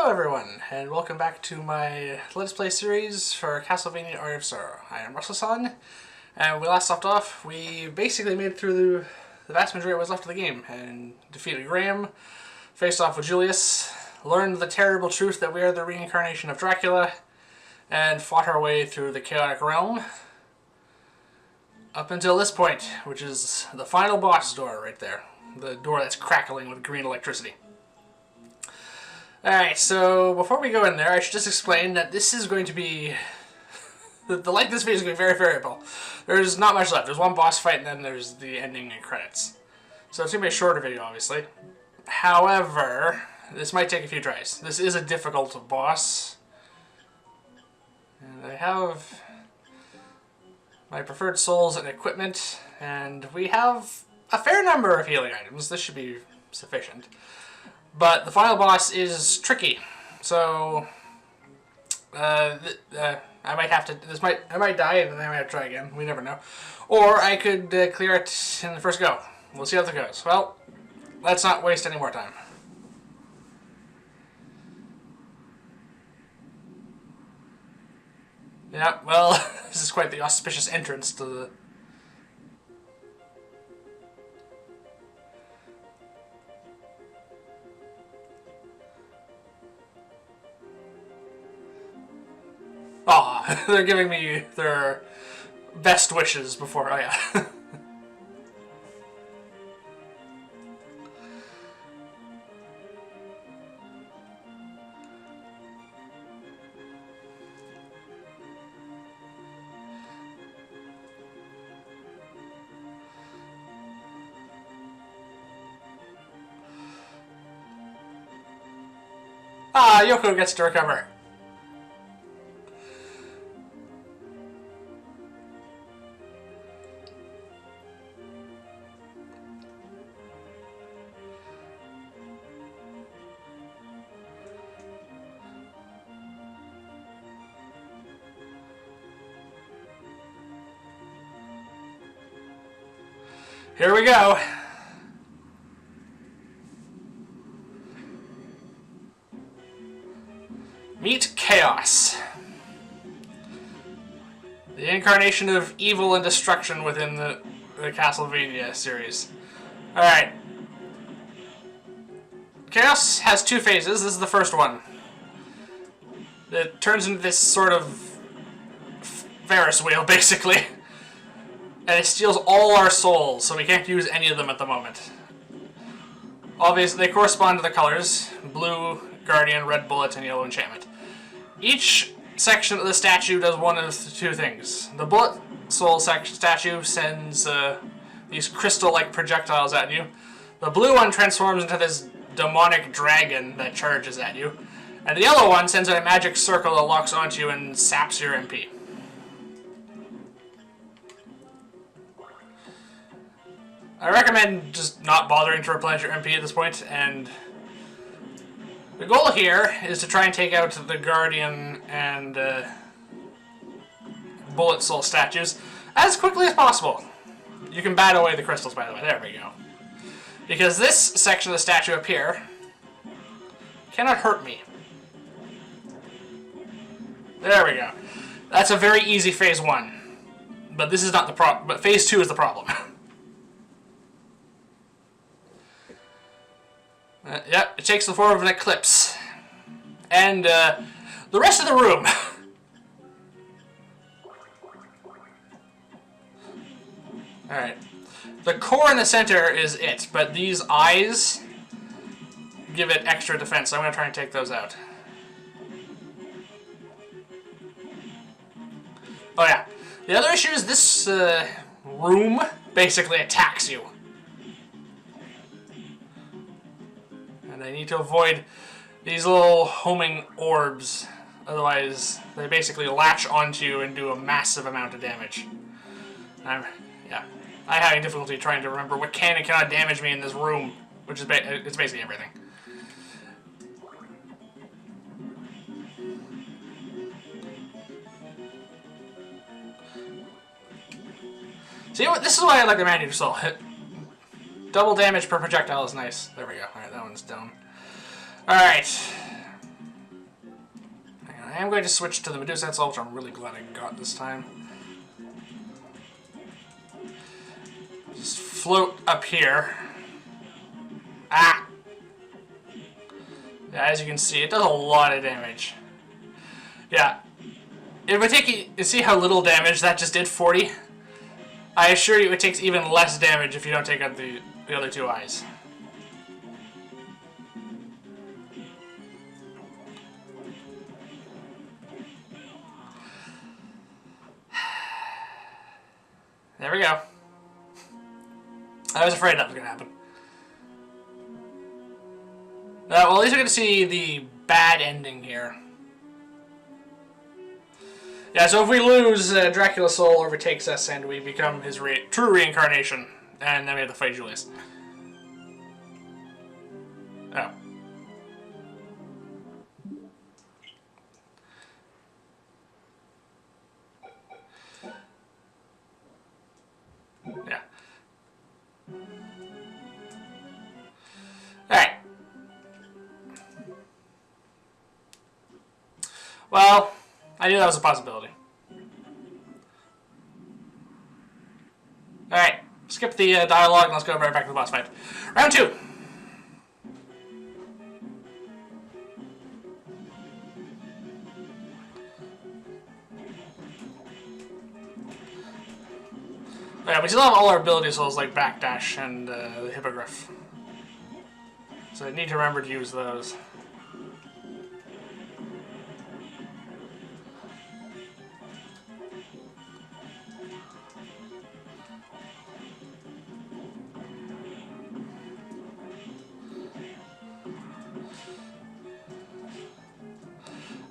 Hello everyone, and welcome back to my Let's Play series for Castlevania Aria. I am S.A.N, and we last left off, we basically made it through the vast majority of what was left of the game, and defeated Graham, faced off with Julius, learned the terrible truth that we are the reincarnation of Dracula, and fought our way through the chaotic realm, up until this point, which is the final boss door right there. The door that's crackling with green electricity. Alright, so before we go in there, I should just explain that this is going to be... the length of this video is going to be very variable. There's not much left. There's one boss fight and then there's the ending and credits. So it's going to be a shorter video, obviously. However, this might take a few tries. This is a difficult boss. And I have my preferred souls and equipment, and we have a fair number of healing items. This should be sufficient. But the final boss is tricky, so I might have to. I might die and then I might have to try again. We never know. Or I could clear it in the first go. We'll see how that goes. Well, let's not waste any more time. Yeah, well, this is quite the auspicious entrance to the... Aw, they're giving me their best wishes before... Oh, yeah. Ah, Yoko gets to recover. Here we go. Meet Chaos. The incarnation of evil and destruction within the Castlevania series. Alright. Chaos has two phases. This is the first one. It turns into this sort of Ferris wheel, basically. And it steals all our souls, so we can't use any of them at the moment. Obviously, they correspond to the colors. Blue, Guardian, Red Bullet, and Yellow Enchantment. Each section of the statue does one of two things. The Bullet Soul statue sends these crystal-like projectiles at you. The blue one transforms into this demonic dragon that charges at you. And the yellow one sends out a magic circle that locks onto you and saps your MP. I recommend just not bothering to replenish your MP at this point, and the goal here is to try and take out the Guardian and Bullet Soul statues as quickly as possible. You can bat away the crystals, by the way. There we go. Because this section of the statue up here cannot hurt me. There we go. That's a very easy phase 1. But this is not the problem. But phase 2 is the problem. Yep, it takes the form of an eclipse. And the rest of the room. Alright. The core in the center is it, but these eyes give it extra defense, so I'm going to try and take those out. Oh yeah. The other issue is this room basically attacks you. And I need to avoid these little homing orbs, otherwise they basically latch onto you and do a massive amount of damage. I'm having difficulty trying to remember what can and cannot damage me in this room, which is it's basically everything. See what? This is why I like the Manual Soul. Double damage per projectile is nice. There we go. Alright, that one's down. Alright. I am going to switch to the Medusa Soul, which I'm really glad I got this time. Just float up here. Ah! Yeah, as you can see, it does a lot of damage. Yeah. It would take you see how little damage that just did? 40? I assure you it takes even less damage if you don't take out the other two eyes. There we go. I was afraid that was going to happen. Well, at least we're going to see the bad ending here. Yeah, so if we lose, Dracula's soul overtakes us and we become his true reincarnation. And then we have to fight Julius. Oh. Yeah. Alright. Well, I knew that was a possibility. Alright, skip the dialogue and let's go right back to the boss fight. Round 2! Yeah, we still have all our ability souls like Backdash and the Hippogriff. So I need to remember to use those.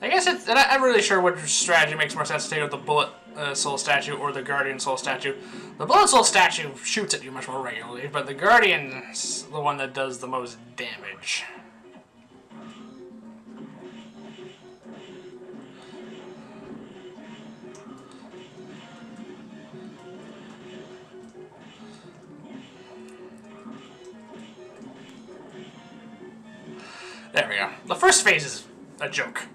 I guess I'm not really sure which strategy makes more sense to take out the Bullet Soul statue or the Guardian Soul statue. The Bullet Soul statue shoots at you much more regularly, but the Guardian's the one that does the most damage. There we go. The first phase is a joke.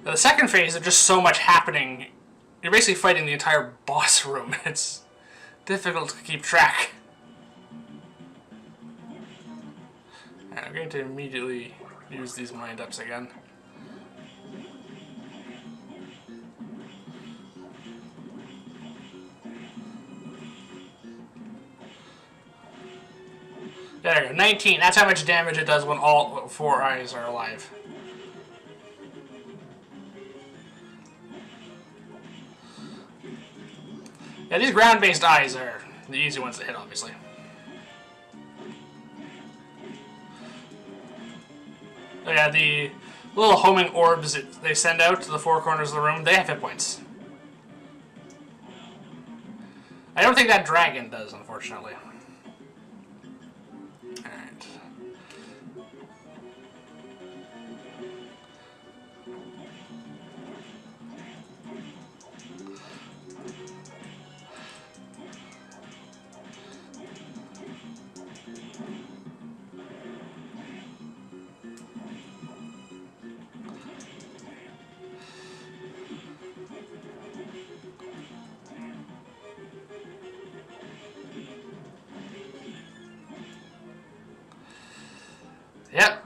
The second phase, there's just so much happening. You're basically fighting the entire boss room. It's difficult to keep track. And I'm going to immediately use these wind-ups again. There we go, 19. That's how much damage it does when all 4 eyes are alive. Yeah, these ground-based eyes are the easy ones to hit, obviously. Oh yeah, the little homing orbs that they send out to the 4 corners of the room, they have hit points. I don't think that dragon does, unfortunately. Alright. Yep.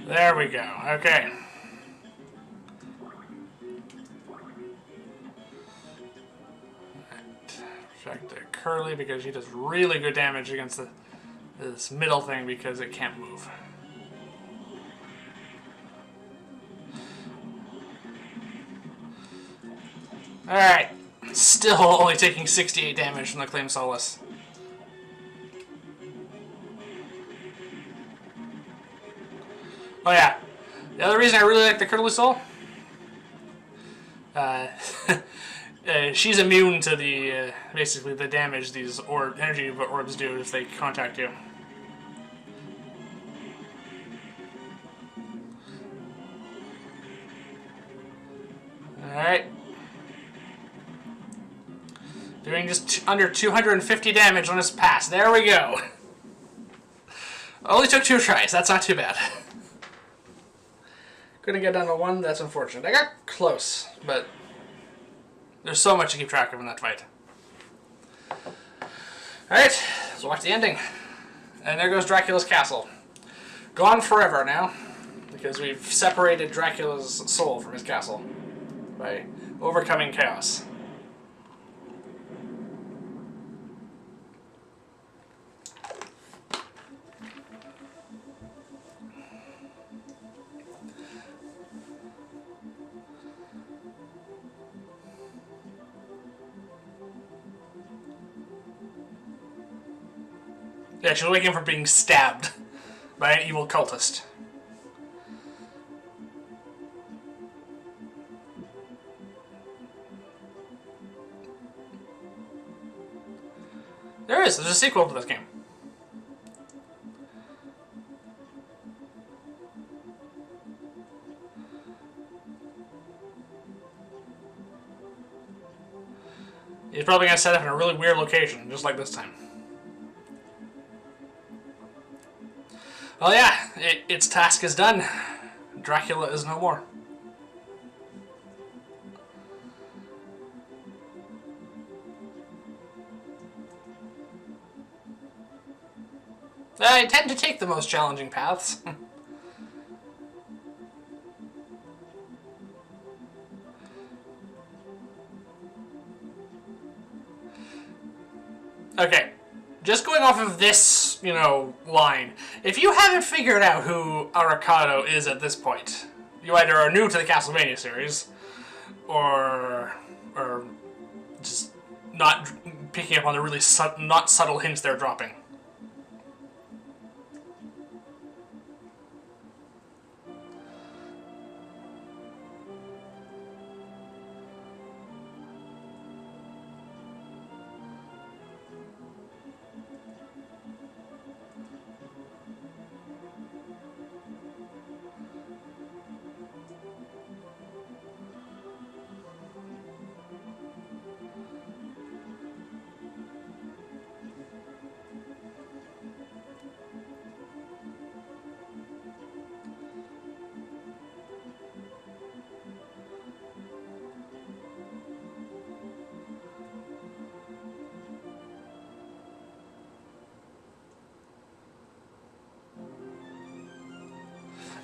There we go. Okay. Check the Curly because he does really good damage against this middle thing because it can't move. Alright. Still only taking 68 damage from the Claim Solace. Oh yeah. The other reason I really like the Curly Soul, she's immune to the basically the damage these energy orbs do if they contact you. Alright. Doing just under 250 damage on his pass. There we go. Only took 2 tries. That's not too bad. Couldn't get down to 1. That's unfortunate. I got close, but there's so much to keep track of in that fight. Alright, let's watch the ending. And there goes Dracula's castle. Gone forever now, because we've separated Dracula's soul from his castle by overcoming chaos. Yeah, she's waiting for being stabbed by an evil cultist. There's a sequel to this game. He's probably going to set up in a really weird location, just like this time. Well, yeah, its task is done. Dracula is no more. I tend to take the most challenging paths. Okay, just going off of this, line, if you haven't figured out who Arcado is at this point, you either are new to the Castlevania series, or just not picking up on the really not subtle hints they're dropping.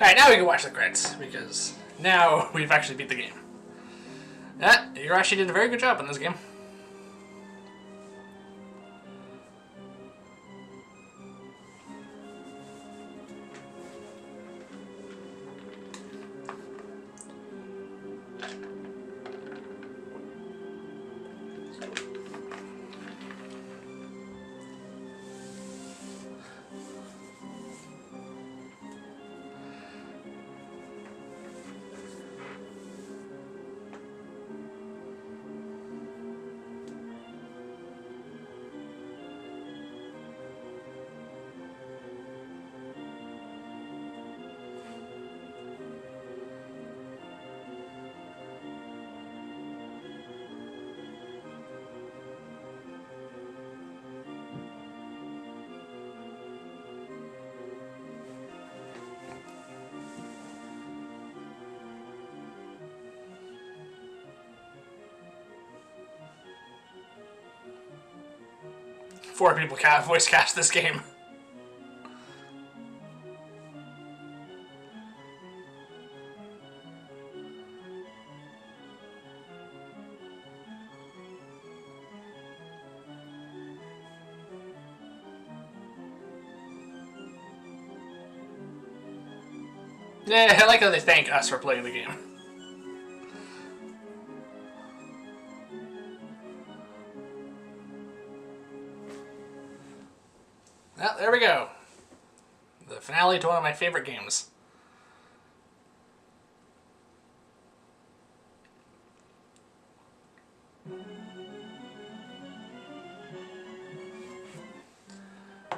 Alright, now we can watch the credits, because now we've actually beat the game. Yeah, you actually did a very good job in this game. Four people voice cast this game. Yeah, I like how they thank us for playing the game. Well, there we go. The finale to one of my favorite games.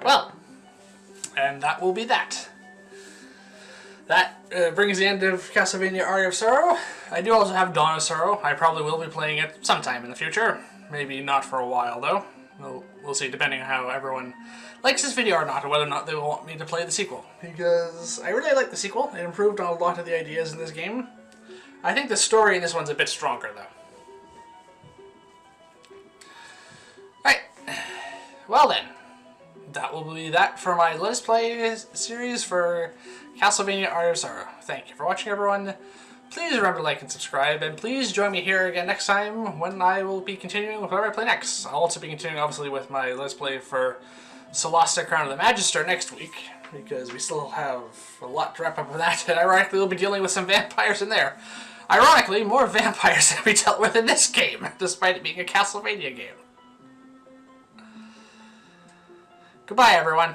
Well, and that will be that. That brings the end of Castlevania Aria of Sorrow. I do also have Dawn of Sorrow. I probably will be playing it sometime in the future. Maybe not for a while, though. We'll see, depending on how everyone likes this video or not, or whether or not they will want me to play the sequel. Because I really like the sequel. It improved on a lot of the ideas in this game. I think the story in this one's a bit stronger, though. Right. Well then. That will be that for my Let's Play series for Castlevania Aria of Sorrow. Thank you for watching, everyone. Please remember to like and subscribe, and please join me here again next time when I will be continuing with whatever I play next. I'll also be continuing, obviously, with my Let's Play for Celeste Crown of the Magister next week, because we still have a lot to wrap up with that, and ironically we'll be dealing with some vampires in there. Ironically, more vampires than we dealt with in this game, despite it being a Castlevania game. Goodbye, everyone.